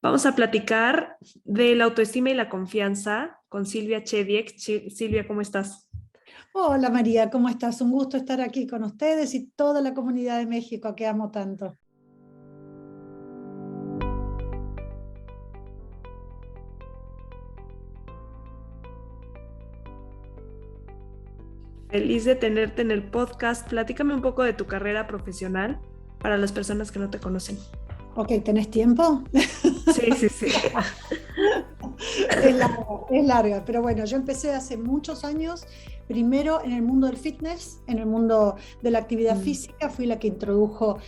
Vamos a platicar de la autoestima y la confianza con Silvia Chediek. Silvia, ¿cómo estás? Hola María, ¿cómo estás? Un gusto estar aquí con ustedes y toda la comunidad de México que amo tanto. Feliz de tenerte en el podcast. Platícame un poco de tu carrera profesional para las personas que no te conocen. Ok, ¿tenés tiempo? Sí, sí, sí. Es larga, pero bueno, yo empecé hace muchos años, primero en el mundo del fitness, en el mundo de la actividad Mm. física, fui la que introdujo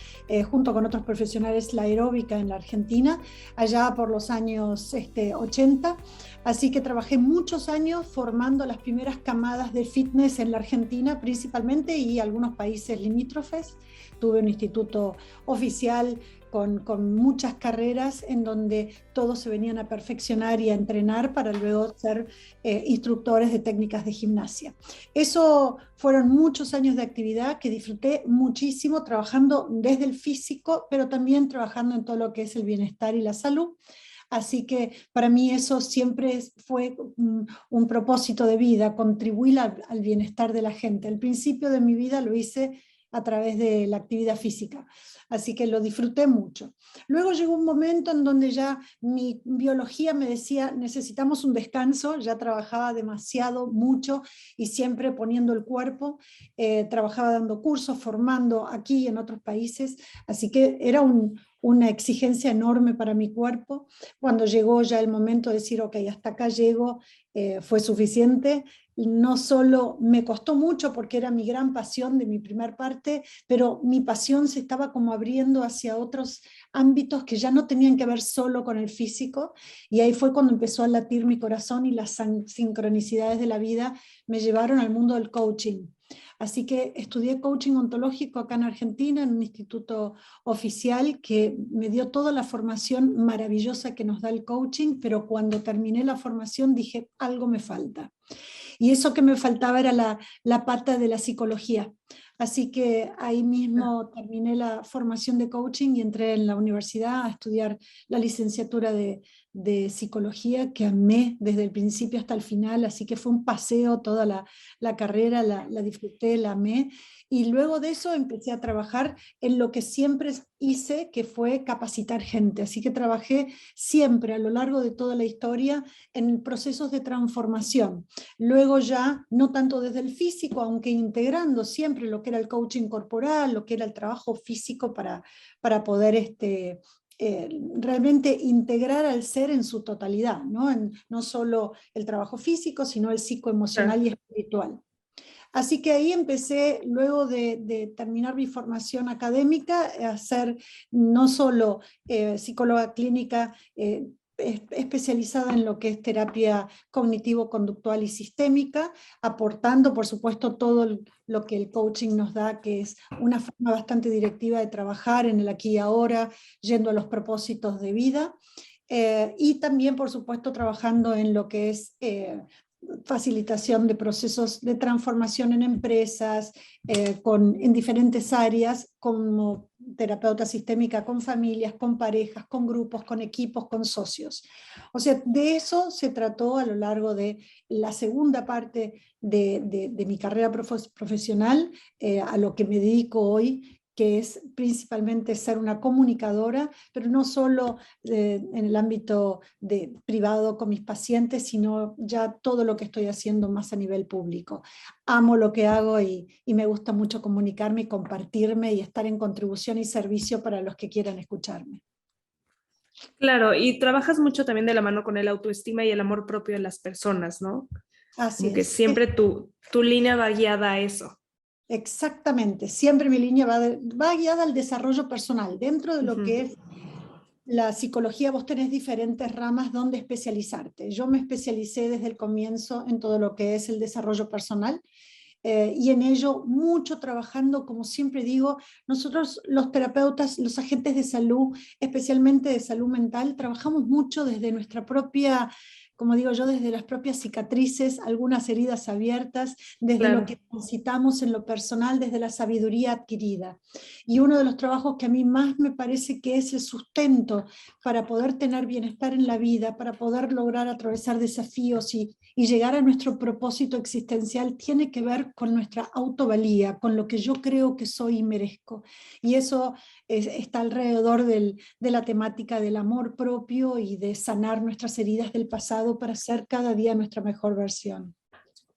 junto con otros profesionales la aeróbica en la Argentina, allá por los años 80, así que trabajé muchos años formando las primeras camadas de fitness en la Argentina principalmente y algunos países limítrofes. Tuve un instituto oficial con muchas carreras en donde todos se venían a perfeccionar y a entrenar para luego ser instructores de técnicas de gimnasia. Eso fueron muchos años de actividad que disfruté muchísimo trabajando desde el físico, pero también trabajando en todo lo que es el bienestar y la salud. Así que para mí eso siempre fue un propósito de vida, contribuir al bienestar de la gente. Al principio de mi vida lo hice a través de la actividad física, así que lo disfruté mucho. Luego llegó un momento en donde ya mi biología me decía, necesitamos un descanso, ya trabajaba demasiado, mucho y siempre poniendo el cuerpo, trabajaba dando cursos, formando aquí y en otros países, así que era una exigencia enorme para mi cuerpo. Cuando llegó ya el momento de decir, ok, hasta acá llego, fue suficiente. No solo me costó mucho porque era mi gran pasión de mi primer parte, pero mi pasión se estaba como abriendo hacia otros ámbitos que ya no tenían que ver solo con el físico, y ahí fue cuando empezó a latir mi corazón y las sincronicidades de la vida me llevaron al mundo del coaching. Así que estudié coaching ontológico acá en Argentina, en un instituto oficial que me dio toda la formación maravillosa que nos da el coaching, pero cuando terminé la formación dije, algo me falta. Y eso que me faltaba era la pata de la psicología. Así que ahí mismo terminé la formación de coaching y entré en la universidad a estudiar la licenciatura de psicología, que amé desde el principio hasta el final, así que fue un paseo toda la carrera, la disfruté, la amé. Y luego de eso empecé a trabajar en lo que siempre hice, que fue capacitar gente. Así que trabajé siempre a lo largo de toda la historia en procesos de transformación. Luego ya, no tanto desde el físico, aunque integrando siempre lo que era el coaching corporal, lo que era el trabajo físico para poder realmente integrar al ser en su totalidad, ¿no? No solo el trabajo físico, sino el psicoemocional Claro. y espiritual. Así que ahí empecé, luego de terminar mi formación académica, a ser no solo psicóloga clínica especializada en lo que es terapia cognitivo-conductual y sistémica, aportando, por supuesto, todo lo que el coaching nos da, que es una forma bastante directiva de trabajar en el aquí y ahora, yendo a los propósitos de vida. Y también, por supuesto, trabajando en lo que es facilitación de procesos de transformación en empresas, en diferentes áreas, como terapeuta sistémica con familias, con parejas, con grupos, con equipos, con socios. O sea, de eso se trató a lo largo de la segunda parte de mi carrera profesional, a lo que me dedico hoy, que es principalmente ser una comunicadora, pero no solo en el ámbito privado con mis pacientes, sino ya todo lo que estoy haciendo más a nivel público. Amo lo que hago y me gusta mucho comunicarme y compartirme y estar en contribución y servicio para los que quieran escucharme. Claro, y trabajas mucho también de la mano con el autoestima y el amor propio de las personas, ¿no? Así Como que es. siempre tu línea va guiada a eso. Exactamente, siempre mi línea va guiada al desarrollo personal. Dentro de lo Ujú. que es la psicología, vos tenés diferentes ramas donde especializarte. Yo me especialicé desde el comienzo en todo lo que es el desarrollo personal, y en ello mucho trabajando, como siempre digo, nosotros los terapeutas, los agentes de salud, especialmente de salud mental, trabajamos mucho desde nuestra propia como digo yo, desde las propias cicatrices, algunas heridas abiertas, desde lo Claro, que necesitamos en lo personal, desde la sabiduría adquirida. Y uno de los trabajos que a mí más me parece que es el sustento para poder tener bienestar en la vida, para poder lograr atravesar desafíos y llegar a nuestro propósito existencial, tiene que ver con nuestra autovalía, con lo que yo creo que soy y merezco. Y eso está alrededor de la temática del amor propio y de sanar nuestras heridas del pasado para ser cada día nuestra mejor versión.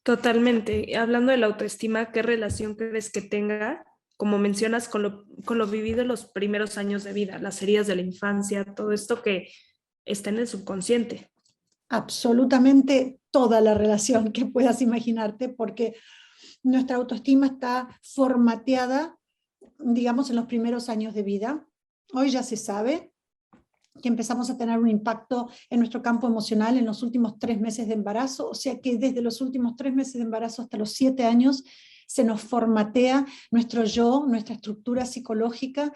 totalmente. Hablando de la autoestima, ¿qué relación crees que tenga, como mencionas, con lo vivido en los primeros años de vida, las heridas de la infancia, todo esto que está en el subconsciente? Absolutamente toda la relación que puedas imaginarte, porque nuestra autoestima está formateada, digamos, en los primeros años de vida. Hoy ya se sabe que empezamos a tener un impacto en nuestro campo emocional en los últimos 3 meses de embarazo, o sea que desde los últimos 3 meses de embarazo hasta los 7 años se nos formatea nuestro yo, nuestra estructura psicológica,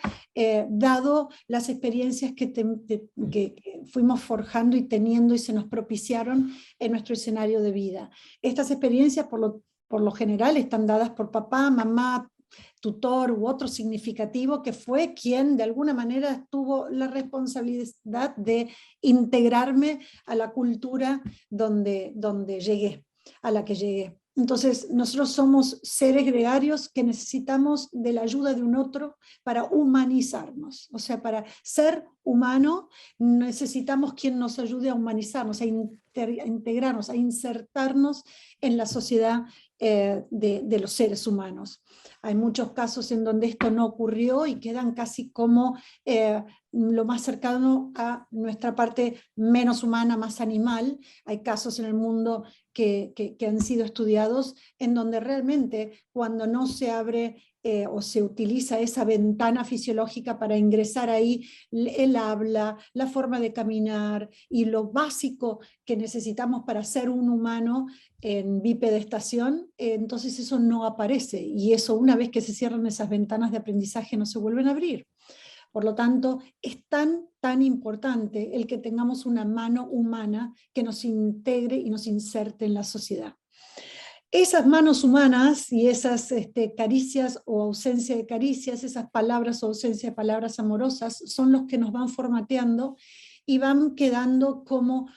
dado las experiencias que fuimos forjando y teniendo y se nos propiciaron en nuestro escenario de vida. Estas experiencias por lo general están dadas por papá, mamá, tutor u otro significativo que fue quien de alguna manera tuvo la responsabilidad de integrarme a la cultura donde llegué, a la que llegué. Entonces, nosotros somos seres gregarios que necesitamos de la ayuda de un otro para humanizarnos. O sea, para ser humano necesitamos quien nos ayude a humanizarnos, a integrarnos, a insertarnos en la sociedad de los seres humanos. Hay muchos casos en donde esto no ocurrió y quedan casi como lo más cercano a nuestra parte menos humana, más animal. Hay casos en el mundo que han sido estudiados en donde realmente cuando no se abre o se utiliza esa ventana fisiológica para ingresar ahí el habla, la forma de caminar y lo básico que necesitamos para ser un humano en bipedestación, entonces eso no aparece y eso una vez que se cierran esas ventanas de aprendizaje no se vuelven a abrir. Por lo tanto, es tan importante el que tengamos una mano humana que nos integre y nos inserte en la sociedad. Esas manos humanas y esas caricias o ausencia de caricias, esas palabras o ausencia de palabras amorosas, son los que nos van formateando y van quedando como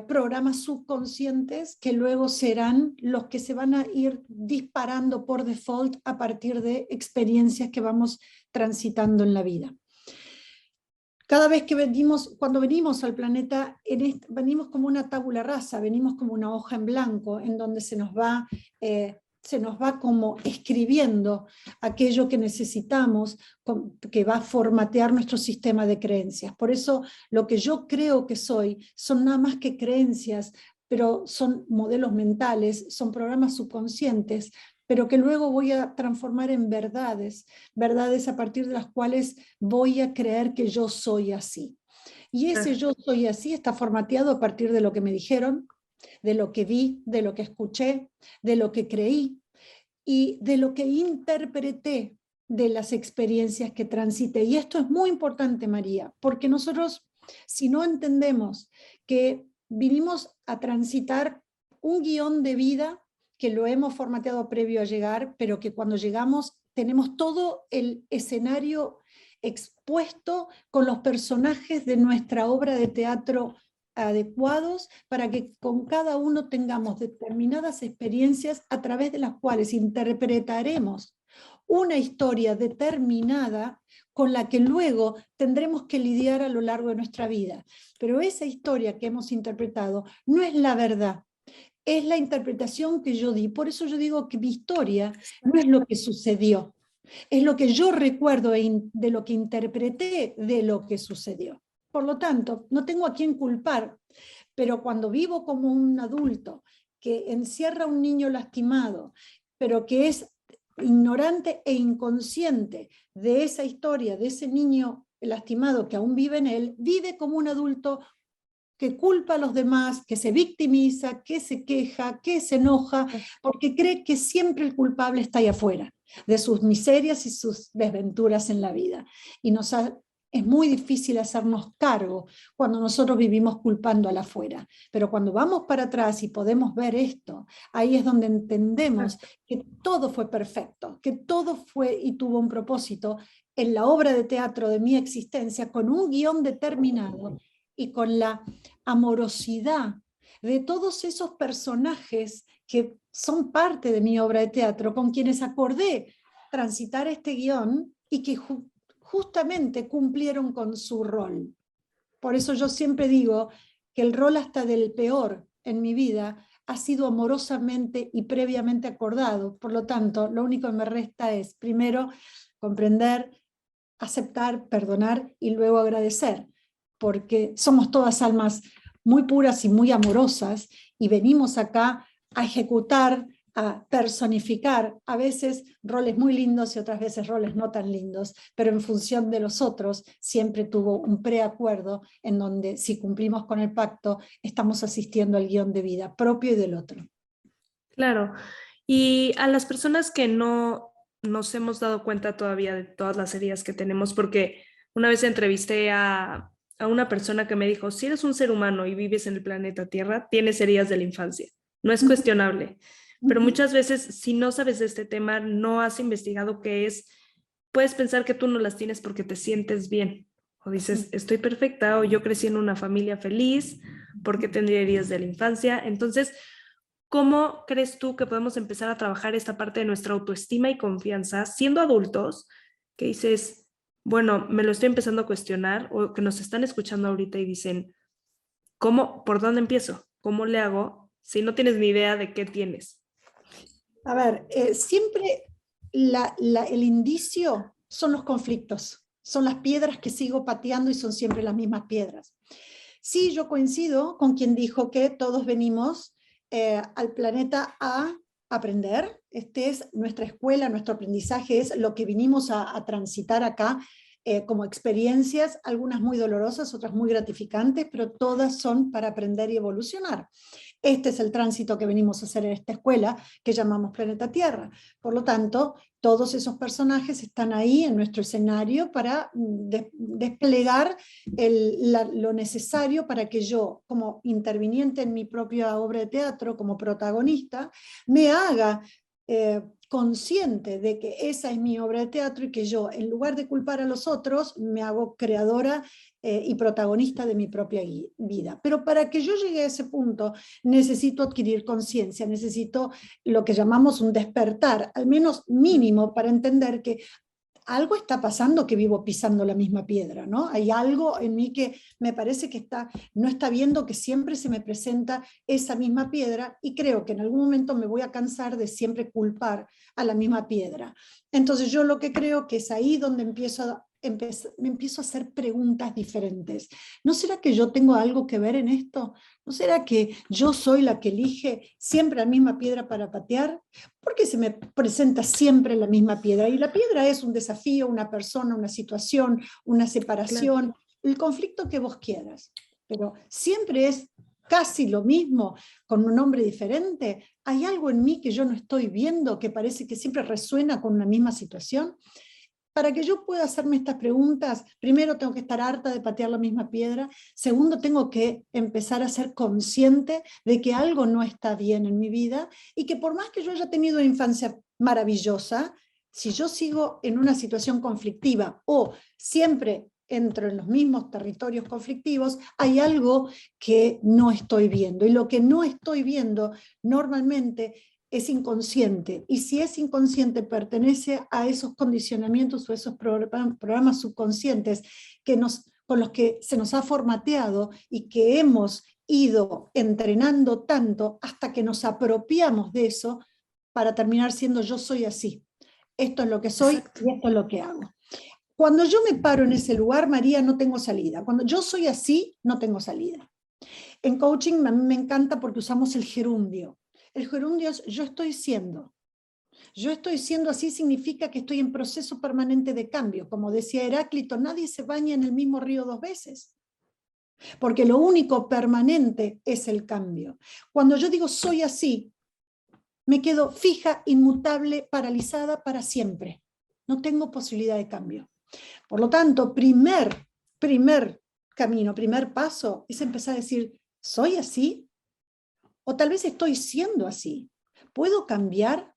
programas subconscientes que luego serán los que se van a ir disparando por default a partir de experiencias que vamos transitando en la vida. Cada vez que cuando venimos al planeta, venimos como una tabula rasa, venimos como una hoja en blanco, en donde se nos va como escribiendo aquello que necesitamos, que va a formatear nuestro sistema de creencias. Por eso lo que yo creo que soy son nada más que creencias, pero son modelos mentales, son programas subconscientes, pero que luego voy a transformar en verdades a partir de las cuales voy a creer que yo soy así. Y ese yo soy así está formateado a partir de lo que me dijeron, de lo que vi, de lo que escuché, de lo que creí y de lo que interpreté de las experiencias que transité. Y esto es muy importante, María, porque nosotros, si no entendemos que vinimos a transitar un guión de vida que lo hemos formateado previo a llegar, pero que cuando llegamos tenemos todo el escenario expuesto con los personajes de nuestra obra de teatro adecuados para que con cada uno tengamos determinadas experiencias a través de las cuales interpretaremos una historia determinada con la que luego tendremos que lidiar a lo largo de nuestra vida. Pero esa historia que hemos interpretado no es la verdad, es la interpretación que yo di. Por eso yo digo que mi historia no es lo que sucedió, es lo que yo recuerdo de lo que interpreté de lo que sucedió. Por lo tanto, no tengo a quién culpar, pero cuando vivo como un adulto que encierra a un niño lastimado, pero que es ignorante e inconsciente de esa historia, de ese niño lastimado que aún vive en él, vive como un adulto que culpa a los demás, que se victimiza, que se queja, que se enoja, porque cree que siempre el culpable está ahí afuera, de sus miserias y sus desventuras en la vida. Y nos ha Es muy difícil hacernos cargo cuando nosotros vivimos culpando al afuera. Pero cuando vamos para atrás y podemos ver esto, ahí es donde entendemos que todo fue perfecto, que todo fue y tuvo un propósito en la obra de teatro de mi existencia, con un guión determinado y con la amorosidad de todos esos personajes que son parte de mi obra de teatro, con quienes acordé transitar este guión y que justamente cumplieron con su rol. Por eso yo siempre digo que el rol hasta del peor en mi vida ha sido amorosamente y previamente acordado. Por lo tanto, lo único que me resta es, primero, comprender, aceptar, perdonar y luego agradecer, porque somos todas almas muy puras y muy amorosas y venimos acá a ejecutar, a personificar, a veces roles muy lindos y otras veces roles no tan lindos, pero en función de los otros siempre tuvo un preacuerdo en donde si cumplimos con el pacto estamos asistiendo al guión de vida propio y del otro. Claro. Y a las personas que no nos hemos dado cuenta todavía de todas las heridas que tenemos, porque una vez entrevisté a una persona que me dijo, si eres un ser humano y vives en el planeta Tierra, tienes heridas de la infancia. No es cuestionable. Pero muchas veces, si no sabes de este tema, no has investigado qué es, puedes pensar que tú no las tienes porque te sientes bien. O dices, estoy perfecta, o yo crecí en una familia feliz, porque tendría heridas de la infancia. Entonces, ¿cómo crees tú que podemos empezar a trabajar esta parte de nuestra autoestima y confianza siendo adultos? Que dices, bueno, me lo estoy empezando a cuestionar, o que nos están escuchando ahorita y dicen, ¿cómo, por dónde empiezo? ¿Cómo le hago si no tienes ni idea de qué tienes? A ver, siempre el indicio son los conflictos, son las piedras que sigo pateando y son siempre las mismas piedras. Sí, yo coincido con quien dijo que todos venimos al planeta a aprender. Este es nuestra escuela, nuestro aprendizaje es lo que vinimos a transitar acá como experiencias, algunas muy dolorosas, otras muy gratificantes, pero todas son para aprender y evolucionar. Este es el tránsito que venimos a hacer en esta escuela que llamamos Planeta Tierra. Por lo tanto, todos esos personajes están ahí en nuestro escenario para desplegar lo necesario para que yo, como interviniente en mi propia obra de teatro, como protagonista, me haga consciente de que esa es mi obra de teatro y que yo, en lugar de culpar a los otros, me hago creadora y protagonista de mi propia vida. Pero para que yo llegue a ese punto, necesito adquirir conciencia, necesito lo que llamamos un despertar, al menos mínimo, para entender que algo está pasando que vivo pisando la misma piedra, ¿no? Hay algo en mí que me parece que no está viendo que siempre se me presenta esa misma piedra y creo que en algún momento me voy a cansar de siempre culpar a la misma piedra. Entonces yo lo que creo que es ahí donde me empiezo a hacer preguntas diferentes. ¿No será que yo tengo algo que ver en esto? ¿No será que yo soy la que elige siempre la misma piedra para patear? ¿Por qué se me presenta siempre la misma piedra? Y la piedra es un desafío, una persona, una situación, una separación, claro, el conflicto que vos quieras. Pero siempre es casi lo mismo, con un nombre diferente. ¿Hay algo en mí que yo no estoy viendo, que parece que siempre resuena con una misma situación? Para que yo pueda hacerme estas preguntas, primero tengo que estar harta de patear la misma piedra, segundo tengo que empezar a ser consciente de que algo no está bien en mi vida y que por más que yo haya tenido una infancia maravillosa, si yo sigo en una situación conflictiva o siempre entro en los mismos territorios conflictivos, hay algo que no estoy viendo. Y lo que no estoy viendo normalmente es inconsciente, y si es inconsciente pertenece a esos condicionamientos o esos programas subconscientes con los que se nos ha formateado y que hemos ido entrenando tanto hasta que nos apropiamos de eso para terminar siendo yo soy así. Esto es lo que soy. Exacto. Y esto es lo que hago. Cuando yo me paro en ese lugar, María, no tengo salida. Cuando yo soy así, no tengo salida. En coaching a mí me encanta porque usamos el gerundio. El gerundio es yo estoy siendo. Yo estoy siendo así significa que estoy en proceso permanente de cambio. Como decía Heráclito, nadie se baña en el mismo río 2 veces. Porque lo único permanente es el cambio. Cuando yo digo soy así, me quedo fija, inmutable, paralizada para siempre. No tengo posibilidad de cambio. Por lo tanto, primer camino, primer paso es empezar a decir, ¿soy así? O tal vez estoy siendo así. ¿Puedo cambiar?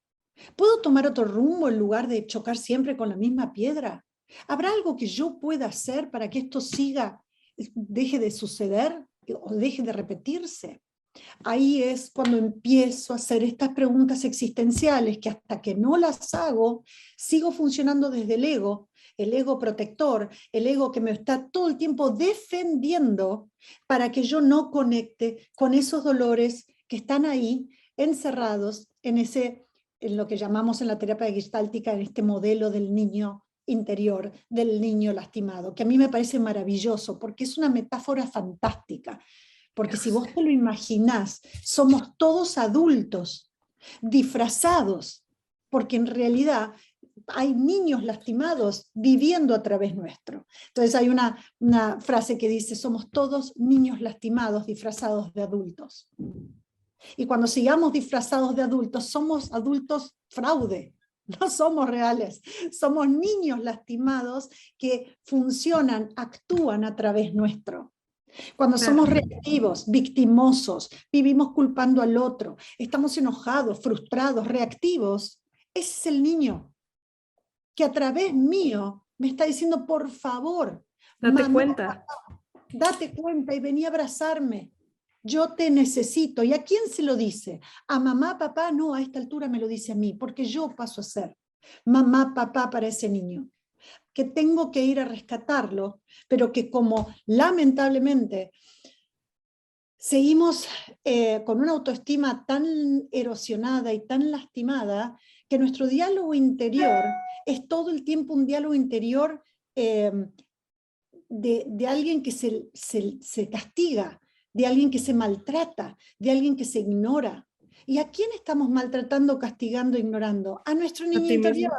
¿Puedo tomar otro rumbo en lugar de chocar siempre con la misma piedra? ¿Habrá algo que yo pueda hacer para que esto deje de suceder o deje de repetirse? Ahí es cuando empiezo a hacer estas preguntas existenciales que hasta que no las hago, sigo funcionando desde el ego protector, el ego que me está todo el tiempo defendiendo para que yo no conecte con esos dolores que están ahí encerrados en lo que llamamos en la terapia gestáltica, en este modelo del niño interior, del niño lastimado, que a mí me parece maravilloso porque es una metáfora fantástica. Porque si vos te lo imaginás, somos todos adultos, disfrazados, porque en realidad hay niños lastimados viviendo a través nuestro. Entonces hay una frase que dice, somos todos niños lastimados disfrazados de adultos. Y cuando sigamos disfrazados de adultos, somos adultos fraude, no somos reales, somos niños lastimados que funcionan, actúan a través nuestro. Cuando somos reactivos, victimosos, vivimos culpando al otro, estamos enojados, frustrados, reactivos, ese es el niño que a través mío me está diciendo, por favor, Date cuenta. date cuenta y vení a abrazarme. Yo te necesito. ¿Y a quién se lo dice? ¿A mamá, papá? No, a esta altura me lo dice a mí, porque yo paso a ser mamá, papá para ese niño. Que tengo que ir a rescatarlo, pero que como lamentablemente seguimos con una autoestima tan erosionada y tan lastimada, que nuestro diálogo interior es todo el tiempo un diálogo interior de alguien que se castiga, de alguien que se maltrata, de alguien que se ignora. ¿Y a quién estamos maltratando, castigando, ignorando? A nuestro niño interior.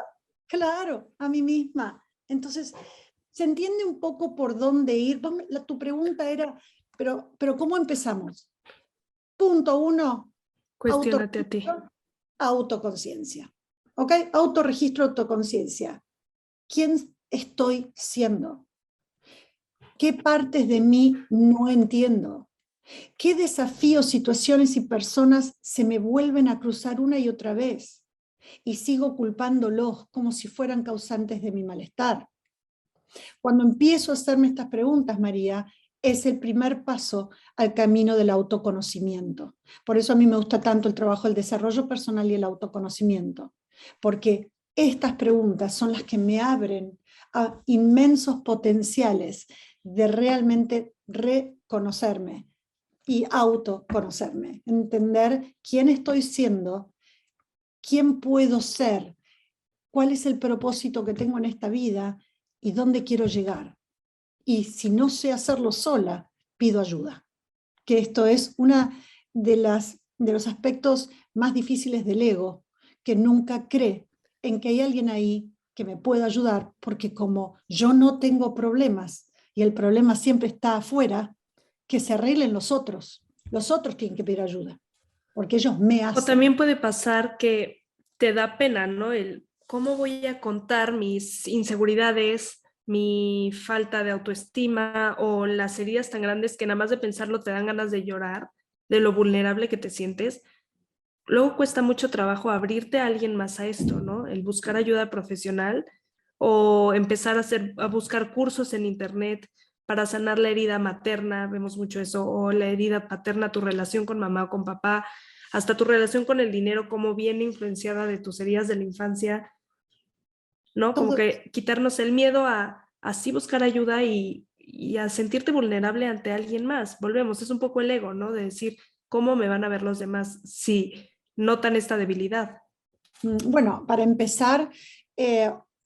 Claro, a mí misma. Entonces, ¿se entiende un poco por dónde ir? Tu pregunta era, pero ¿cómo empezamos? Punto 1, Cuestiónate a ti. autoconciencia. ¿Ok? Autorregistro, autoconciencia. ¿Quién estoy siendo? ¿Qué partes de mí no entiendo? ¿Qué desafíos, situaciones y personas se me vuelven a cruzar una y otra vez? Y sigo culpándolos como si fueran causantes de mi malestar. Cuando empiezo a hacerme estas preguntas, María, es el primer paso al camino del autoconocimiento. Por eso a mí me gusta tanto el trabajo del desarrollo personal y el autoconocimiento, porque estas preguntas son las que me abren a inmensos potenciales de realmente reconocerme y autoconocerme, entender quién estoy siendo, quién puedo ser, cuál es el propósito que tengo en esta vida y dónde quiero llegar. Y si no sé hacerlo sola, pido ayuda. Que esto es una de los aspectos más difíciles del ego, que nunca cree en que hay alguien ahí que me pueda ayudar, porque como yo no tengo problemas y el problema siempre está afuera, que se arreglen los otros. Los otros tienen que pedir ayuda, porque ellos me hacen. O también puede pasar que te da pena, ¿no? El cómo voy a contar mis inseguridades, mi falta de autoestima o las heridas tan grandes que nada más de pensarlo te dan ganas de llorar, de lo vulnerable que te sientes. Luego cuesta mucho trabajo abrirte a alguien más a esto, ¿no? El buscar ayuda profesional o empezar a buscar cursos en internet para sanar la herida materna, vemos mucho eso, o la herida paterna, tu relación con mamá o con papá, hasta tu relación con el dinero, cómo viene influenciada de tus heridas de la infancia, ¿no? Como que quitarnos el miedo a así buscar ayuda y a sentirte vulnerable ante alguien más. Volvemos, es un poco el ego, ¿no? De decir, ¿cómo me van a ver los demás si notan esta debilidad? Bueno, para empezar,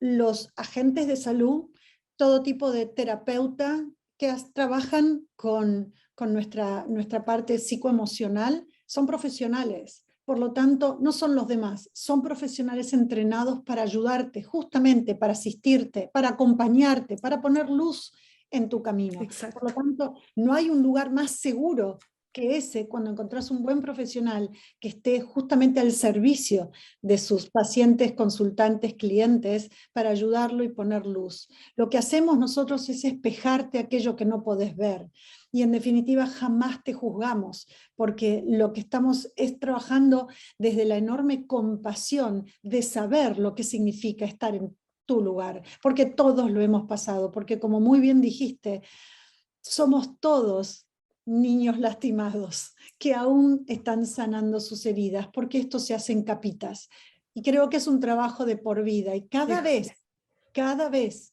los agentes de salud, todo tipo de terapeuta que trabajan con nuestra parte psicoemocional, son profesionales. Por lo tanto, no son los demás, son profesionales entrenados para ayudarte, justamente para asistirte, para acompañarte, para poner luz en tu camino. Exacto. Por lo tanto, no hay un lugar más seguro que cuando encontrás un buen profesional que esté justamente al servicio de sus pacientes, consultantes, clientes, para ayudarlo y poner luz. Lo que hacemos nosotros es espejarte aquello que no podés ver. Y en definitiva jamás te juzgamos, porque lo que estamos es trabajando desde la enorme compasión de saber lo que significa estar en tu lugar, porque todos lo hemos pasado, porque como muy bien dijiste, somos todos niños lastimados que aún están sanando sus heridas, porque esto se hace en capitas. Y creo que es un trabajo de por vida. Y cada vez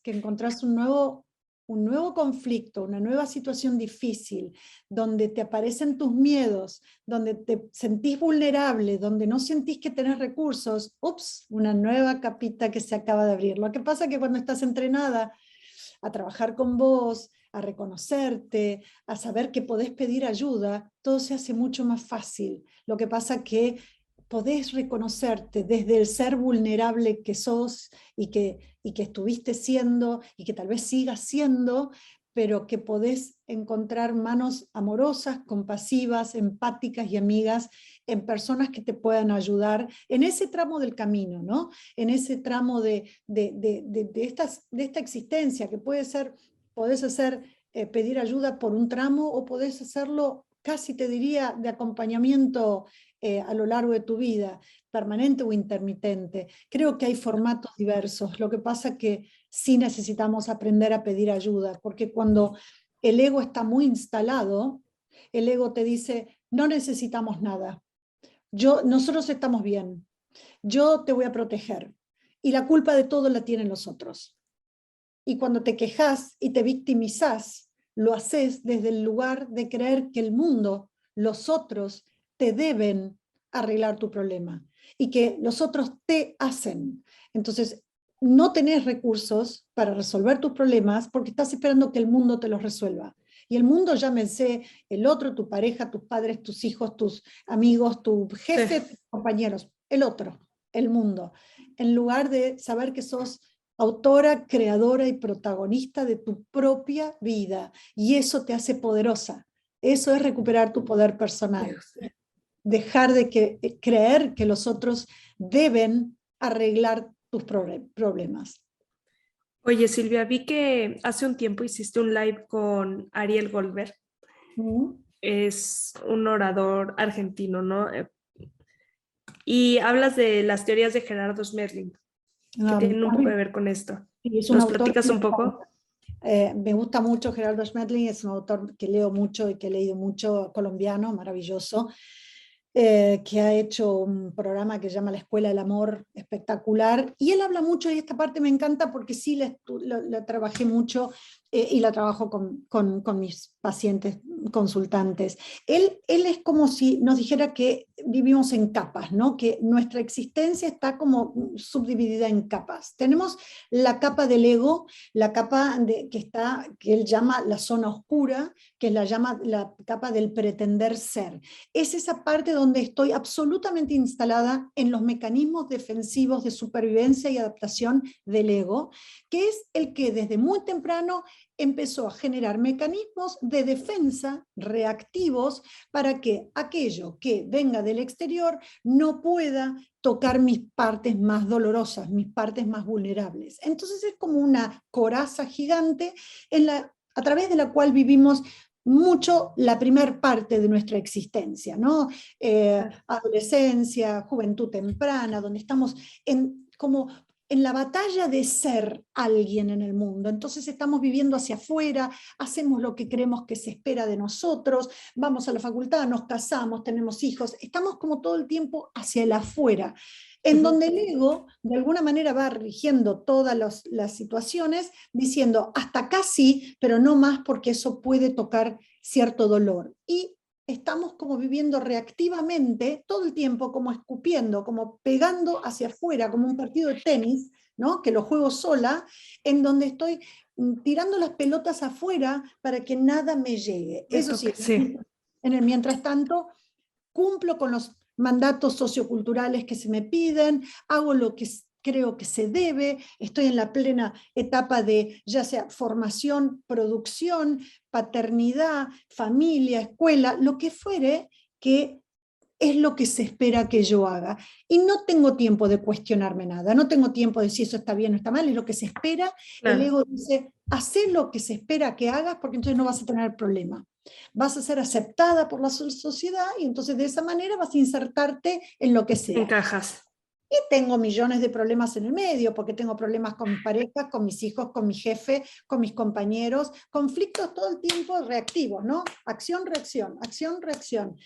que encontrás un nuevo conflicto, una nueva situación difícil, donde te aparecen tus miedos, donde te sentís vulnerable, donde no sentís que tenés recursos, ups, una nueva capita que se acaba de abrir. Lo que pasa es que cuando estás entrenada a trabajar con vos, a reconocerte, a saber que podés pedir ayuda, todo se hace mucho más fácil. Lo que pasa que podés reconocerte desde el ser vulnerable que sos y que estuviste siendo y que tal vez sigas siendo, pero que podés encontrar manos amorosas, compasivas, empáticas y amigas en personas que te puedan ayudar en ese tramo del camino, ¿no? En ese tramo de esta existencia, que podés hacer pedir ayuda por un tramo o podés hacerlo casi te diría de acompañamiento a lo largo de tu vida, permanente o intermitente. Creo que hay formatos diversos, lo que pasa que sí necesitamos aprender a pedir ayuda, porque cuando el ego está muy instalado, el ego te dice, no necesitamos nada, nosotros estamos bien, yo te voy a proteger, y la culpa de todo la tienen los otros. Y cuando te quejas y te victimizás, lo haces desde el lugar de creer que el mundo, los otros, te deben arreglar tu problema y que los otros te hacen. Entonces, no tenés recursos para resolver tus problemas porque estás esperando que el mundo te los resuelva. Y el mundo, llámense el otro, tu pareja, tus padres, tus hijos, tus amigos, tu jefe, tus compañeros, el otro, el mundo. En lugar de saber que sos autora, creadora y protagonista de tu propia vida. Y eso te hace poderosa. Eso es recuperar tu poder personal. Dejar de creer que los otros deben arreglar tus problemas. Oye, Silvia, vi que hace un tiempo hiciste un live con Ariel Goldberg. Es un orador argentino, ¿no? Y hablas de las teorías de Gerardo Smerling, que tienen un poco de ver con esto. Es un ¿Nos autor platicas un poco? Me gusta mucho Gerardo Smerling, es un autor que leo mucho y que he leído mucho, colombiano, maravilloso, que ha hecho un programa que se llama La Escuela del Amor, espectacular, y él habla mucho, y esta parte me encanta porque sí la trabajé mucho y la trabajo con mis pacientes consultantes. Él es como si nos dijera que vivimos en capas, ¿no? Que nuestra existencia está como subdividida en capas. Tenemos la capa del ego, la capa que él llama la zona oscura, que es la capa del pretender ser. Es esa parte donde estoy absolutamente instalada en los mecanismos defensivos de supervivencia y adaptación del ego, que es el que desde muy temprano empezó a generar mecanismos de defensa reactivos para que aquello que venga del exterior no pueda tocar mis partes más dolorosas, mis partes más vulnerables. Entonces es como una coraza gigante a través de la cual vivimos mucho la primer parte de nuestra existencia, ¿no? Adolescencia, juventud temprana, donde estamos como en la batalla de ser alguien en el mundo. Entonces estamos viviendo hacia afuera, hacemos lo que creemos que se espera de nosotros, vamos a la facultad, nos casamos, tenemos hijos, estamos como todo el tiempo hacia el afuera, en donde el ego de alguna manera va rigiendo todas las situaciones, diciendo hasta acá sí, pero no más porque eso puede tocar cierto dolor. Y estamos como viviendo reactivamente todo el tiempo, como escupiendo, como pegando hacia afuera, como un partido de tenis, ¿no? Que lo juego sola, en donde estoy tirando las pelotas afuera para que nada me llegue. Eso sí, en el mientras tanto, cumplo con los mandatos socioculturales que se me piden, hago lo que creo que se debe, estoy en la plena etapa de ya sea formación, producción, paternidad, familia, escuela, lo que fuere, que es lo que se espera que yo haga. Y no tengo tiempo de cuestionarme nada, no tengo tiempo de si eso está bien o está mal, es lo que se espera. El Claro. ego dice, haz lo que se espera que hagas porque entonces no vas a tener problema. Vas a ser aceptada por la sociedad y entonces de esa manera vas a insertarte en lo que sea. Encajas. Y tengo millones de problemas en el medio, porque tengo problemas con mis parejas, con mis hijos, con mi jefe, con mis compañeros, conflictos todo el tiempo reactivos, ¿no? Acción, reacción, acción, reacción.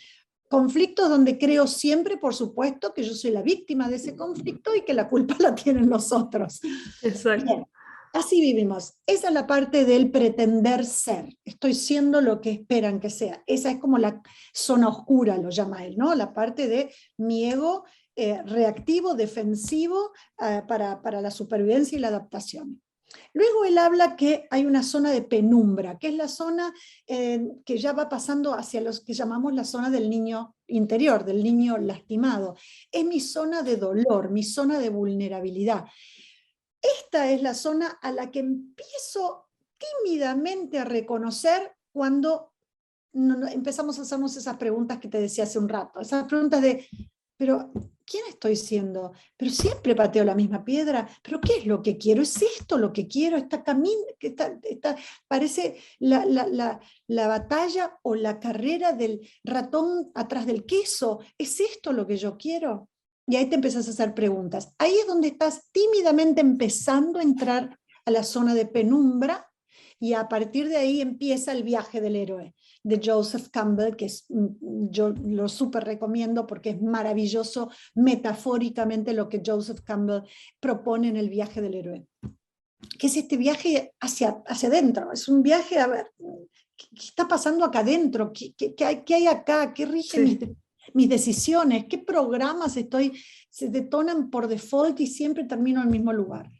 Conflictos donde creo siempre, por supuesto, que yo soy la víctima de ese conflicto y que la culpa la tienen los otros. Exacto. Bien, así vivimos. Esa es la parte del pretender ser. Estoy siendo lo que esperan que sea. Esa es como la zona oscura, lo llama él, ¿no? La parte de mi ego reactivo, defensivo, para la supervivencia y la adaptación. Luego él habla que hay una zona de penumbra, que es la zona que ya va pasando hacia los que llamamos la zona del niño interior, del niño lastimado. Es mi zona de dolor, mi zona de vulnerabilidad. Esta es la zona a la que empiezo tímidamente a reconocer cuando empezamos a hacernos esas preguntas que te decía hace un rato, esas preguntas de, pero ¿quién estoy siendo? Pero siempre pateo la misma piedra, pero ¿qué es lo que quiero? ¿Es esto lo que quiero? Parece la batalla o la carrera del ratón atrás del queso. ¿Es esto lo que yo quiero? Y ahí te empezás a hacer preguntas. Ahí es donde estás tímidamente empezando a entrar a la zona de penumbra y a partir de ahí empieza el viaje del héroe de Joseph Campbell, que yo lo súper recomiendo porque es maravilloso metafóricamente lo que Joseph Campbell propone en el viaje del héroe. Que es este viaje hacia adentro, es un viaje a ver, ¿qué está pasando acá adentro? ¿Qué hay acá? ¿Qué rige mis decisiones? ¿Qué programas se detonan por default y siempre termino en el mismo lugar?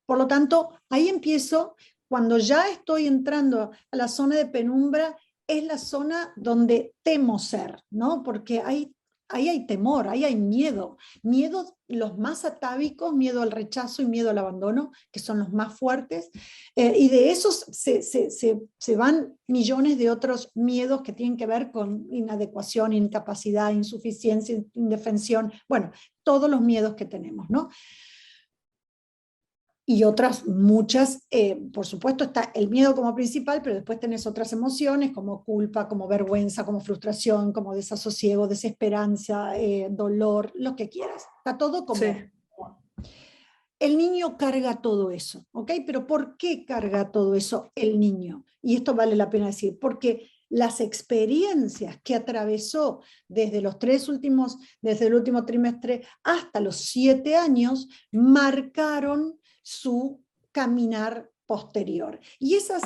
Por lo tanto, ahí empiezo, cuando ya estoy entrando a la zona de penumbra, es la zona donde temo ser, ¿no? Porque ahí hay temor, ahí hay miedo. Miedo, los más atávicos, miedo al rechazo y miedo al abandono, que son los más fuertes. Y de esos se van millones de otros miedos que tienen que ver con inadecuación, incapacidad, insuficiencia, indefensión. Bueno, todos los miedos que tenemos, ¿no? Y otras muchas, por supuesto está el miedo como principal, pero después tenés otras emociones como culpa, como vergüenza, como frustración, como desasosiego, desesperanza, dolor, lo que quieras. Está todo como... Sí. El niño carga todo eso, ¿ok? Pero ¿por qué carga todo eso el niño? Y esto vale la pena decir, porque las experiencias que atravesó desde desde el último trimestre hasta los 7 años, marcaron su caminar posterior. Y esas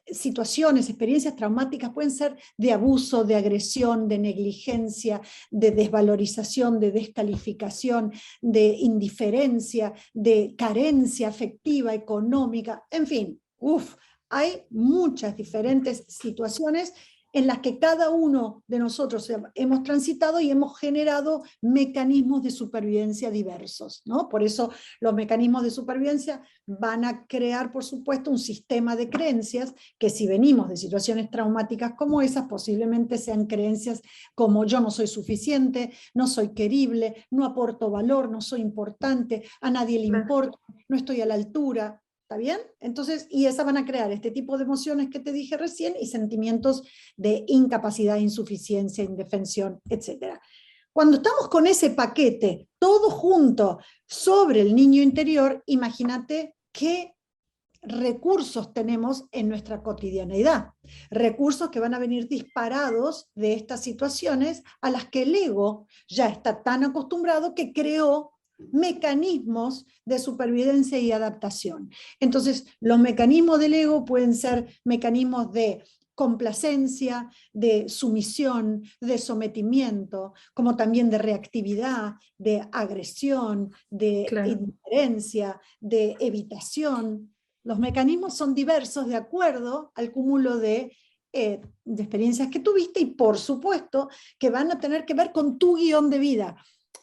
situaciones, experiencias traumáticas pueden ser de abuso, de agresión, de negligencia, de desvalorización, de descalificación, de indiferencia, de carencia afectiva, económica, en fin, hay muchas diferentes situaciones en las que cada uno de nosotros hemos transitado y hemos generado mecanismos de supervivencia diversos, ¿no? Por eso los mecanismos de supervivencia van a crear, por supuesto, un sistema de creencias que si venimos de situaciones traumáticas como esas, posiblemente sean creencias como yo no soy suficiente, no soy querible, no aporto valor, no soy importante, a nadie le importa, no estoy a la altura. ¿Está bien? Entonces, y esas van a crear este tipo de emociones que te dije recién y sentimientos de incapacidad, insuficiencia, indefensión, etc. Cuando estamos con ese paquete, todo junto, sobre el niño interior, imagínate qué recursos tenemos en nuestra cotidianeidad. Recursos que van a venir disparados de estas situaciones a las que el ego ya está tan acostumbrado que creó mecanismos de supervivencia y adaptación. Entonces, los mecanismos del ego pueden ser mecanismos de complacencia, de sumisión, de sometimiento, como también de reactividad, de agresión, de indiferencia, de evitación. Los mecanismos son diversos de acuerdo al cúmulo de experiencias que tuviste y por supuesto que van a tener que ver con tu guión de vida,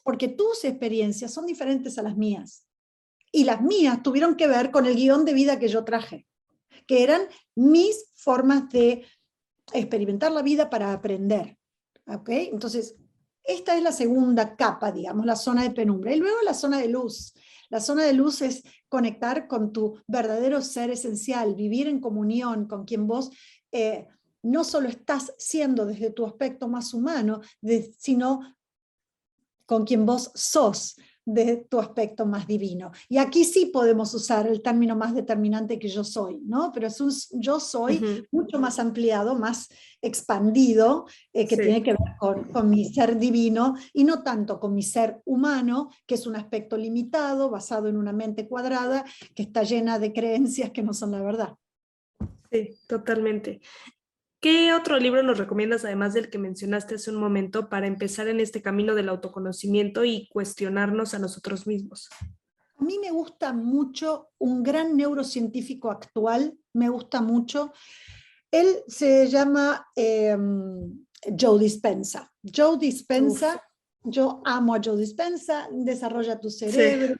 porque tus experiencias son diferentes a las mías y las mías tuvieron que ver con el guión de vida que yo traje, que eran mis formas de experimentar la vida para aprender. ¿Okay? Entonces, esta es la segunda capa, digamos, la zona de penumbra. Y luego la zona de luz. La zona de luz es conectar con tu verdadero ser esencial, vivir en comunión con quien vos no solo estás siendo desde tu aspecto más humano, sino con quien vos sos de tu aspecto más divino. Y aquí sí podemos usar el término más determinante que yo soy, ¿no? Pero es un yo soy mucho más ampliado, más expandido, que tiene Sí. que ver con mi ser divino y no tanto con mi ser humano, que es un aspecto limitado, basado en una mente cuadrada, que está llena de creencias que no son la verdad. Sí, totalmente. ¿Qué otro libro nos recomiendas, además del que mencionaste hace un momento, para empezar en este camino del autoconocimiento y cuestionarnos a nosotros mismos? A mí me gusta mucho un gran neurocientífico actual, me gusta mucho. Él se llama Joe Dispenza. Joe Uf, Dispenza, yo amo a Joe Dispenza, Desarrolla tu sí, cerebro,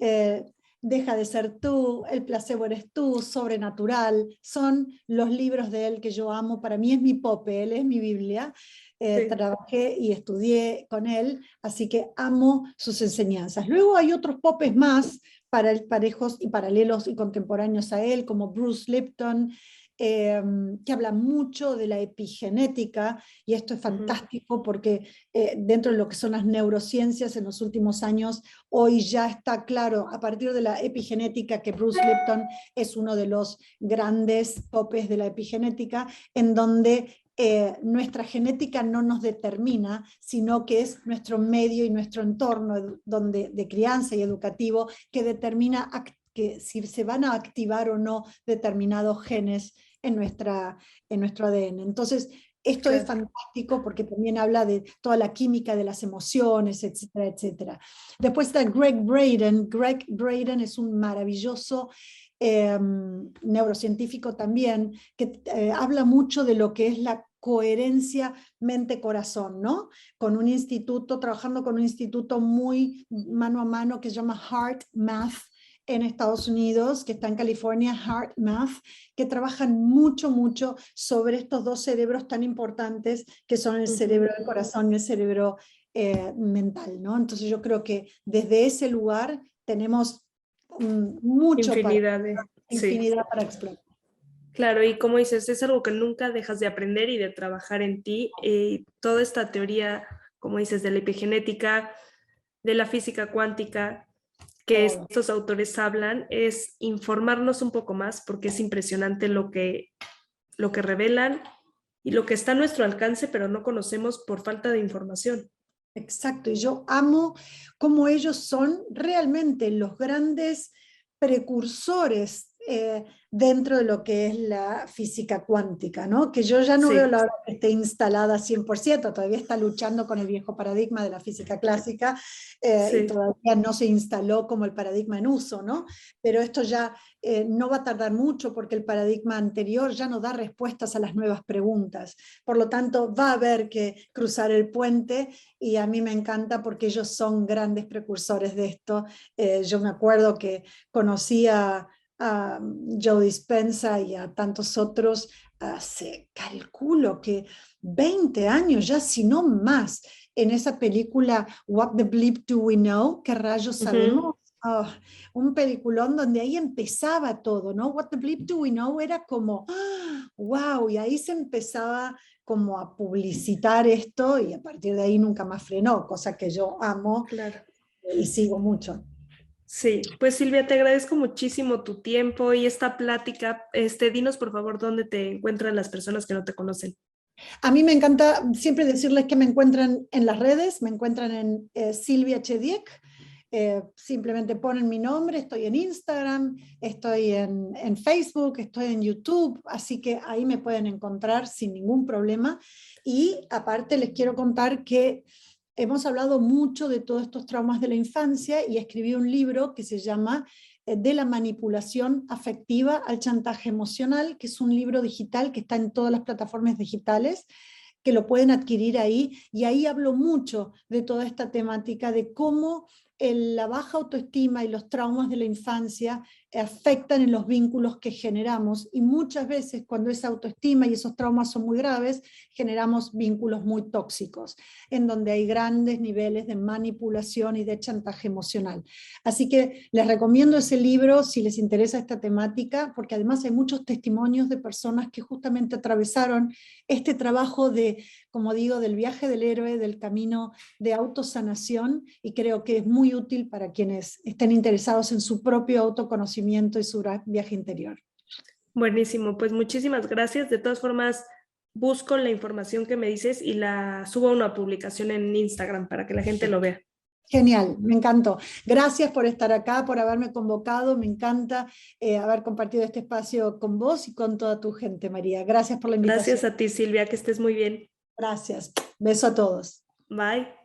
eh, Deja de ser tú, El placebo eres tú, Sobrenatural, son los libros de él que yo amo. Para mí es mi pope, él es mi Biblia. sí. Trabajé y estudié con él, así que amo sus enseñanzas. Luego hay otros popes más parejos y paralelos y contemporáneos a él, como Bruce Lipton, que habla mucho de la epigenética, y esto es fantástico porque dentro de lo que son las neurociencias en los últimos años, hoy ya está claro, a partir de la epigenética, que Bruce Lipton es uno de los grandes popes de la epigenética, en donde nuestra genética no nos determina, sino que es nuestro medio y nuestro entorno donde, de crianza y educativo, que determina que si se van a activar o no determinados genes en nuestro ADN. Entonces, esto es Claro. fantástico porque también habla de toda la química de las emociones, etcétera, etcétera. Después está Greg Braden. Greg Braden es un maravilloso neurocientífico también, que habla mucho de lo que es la coherencia mente-corazón, ¿no? Con un instituto, trabajando con un instituto muy mano a mano que se llama Heart Math en Estados Unidos, que está en California, Heart Math, que trabajan mucho, mucho sobre estos dos cerebros tan importantes que son el cerebro del corazón y el cerebro mental, ¿no? Entonces yo creo que desde ese lugar tenemos mucho para, Infinidad de... Sí, infinidad para explorar. claro, y como dices, es algo que nunca dejas de aprender y de trabajar en ti. Toda esta teoría, como dices, de la epigenética, de la física cuántica, que Todo. estos autores hablan, es informarnos un poco más, porque es impresionante lo que revelan y lo que está a nuestro alcance, pero no conocemos por falta de información. Exacto, y yo amo cómo ellos son realmente los grandes precursores dentro de lo que es la física cuántica, ¿no? Que yo ya no veo Sí, la hora que esté instalada 100%, todavía está luchando con el viejo paradigma de la física clásica y sí, todavía no se instaló como el paradigma en uso, ¿no? Pero esto ya no va a tardar mucho porque el paradigma anterior ya no da respuestas a las nuevas preguntas. Por lo tanto, va a haber que cruzar el puente, y a mí me encanta porque ellos son grandes precursores de esto. Yo me acuerdo que conocí a Joe Dispenza y a tantos otros hace, calculo que 20 años ya, si no más, en esa película What the Bleep Do We Know, ¿qué rayos sabemos? Oh, un peliculón donde ahí empezaba todo, ¿no? What the Bleep Do We Know era como, wow, y ahí se empezaba como a publicitar esto, y a partir de ahí nunca más frenó, cosa que yo amo claro. y sigo mucho. Sí, pues Silvia, te agradezco muchísimo tu tiempo y esta plática. Dinos por favor dónde te encuentran las personas que no te conocen. A mí me encanta siempre decirles que me encuentran en las redes, me encuentran en Silvia Chediek, simplemente ponen mi nombre, estoy en Instagram, estoy en Facebook, estoy en YouTube, así que ahí me pueden encontrar sin ningún problema. Y aparte les quiero contar que hemos hablado mucho de todos estos traumas de la infancia y escribí un libro que se llama De la manipulación afectiva al chantaje emocional, que es un libro digital que está en todas las plataformas digitales, que lo pueden adquirir ahí, y ahí hablo mucho de toda esta temática de cómo la baja autoestima y los traumas de la infancia afectan en los vínculos que generamos, y muchas veces cuando esa autoestima y esos traumas son muy graves, generamos vínculos muy tóxicos, en donde hay grandes niveles de manipulación y de chantaje emocional. Así que les recomiendo ese libro si les interesa esta temática, porque además hay muchos testimonios de personas que justamente atravesaron este trabajo de, como digo, del viaje del héroe, del camino de autosanación, y creo que es muy útil para quienes estén interesados en su propio autoconocimiento y su viaje interior. Buenísimo, pues muchísimas gracias. De todas formas, busco la información que me dices y la subo a una publicación en Instagram para que la gente lo vea. Genial, me encantó. Gracias por estar acá, por haberme convocado. Me encanta haber compartido este espacio con vos y con toda tu gente, María. Gracias por la invitación. Gracias a ti, Silvia, que estés muy bien. Gracias. Beso a todos. Bye.